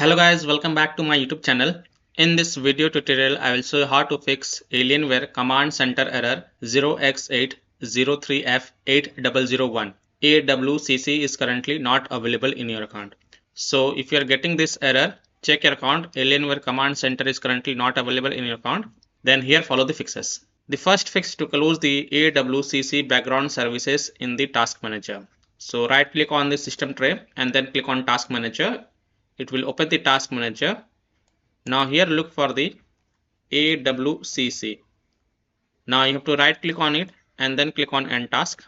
Hello guys, welcome back to my YouTube channel. In this video tutorial, I will show you how to fix Alienware command center error 0X803F8001. AWCC is currently not available in your account. So if you are getting this error, check your account. Alienware command center is currently not available in your account. Then here follow the fixes. The first fix to close the AWCC background services in the task manager. So right click on the system tray and then click on task manager. It will open the task manager. Now here look for the AWCC. Now you have to right click on it and then click on end task.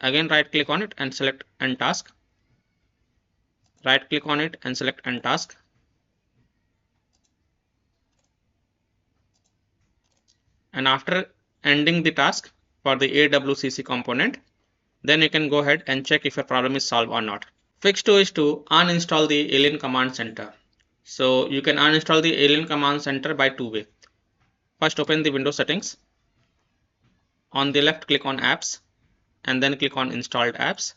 Again right click on it and select end task. Right click on it and select end task. And after ending the task for the AWCC component, then you can go ahead and check if your problem is solved or not. Fix 2 is to uninstall the Alien Command Center. So you can uninstall the Alien Command Center by two ways. First open the Windows settings. On the left click on apps and then click on installed apps.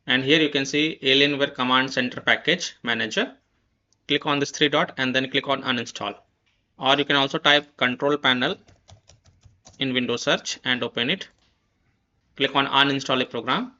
And here you can see Alienware Command Center Package Manager. Click on this three dot and then click on uninstall. Or you can also type Control Panel in Windows search and open it. Click on uninstall a program.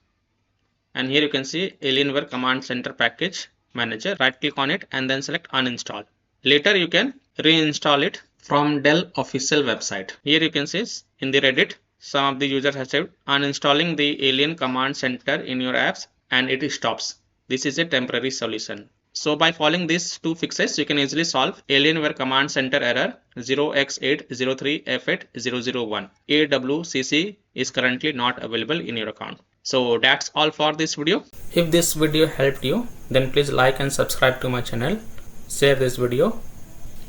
And here you can see Alienware Command Center Package Manager. Right click on it and then select uninstall. Later you can reinstall it from Dell official website. Here you can see in the Reddit, some of the users have said uninstalling the Alien Command Center in your apps and it stops. This is a temporary solution. So by following these two fixes, you can easily solve Alienware Command Center error 0X803F8001. AWCC is currently not available in your account. So that's all for this video. If this video helped you, then please like and subscribe to my channel, share this video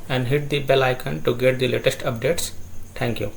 and hit the bell icon to get the latest updates. Thank you.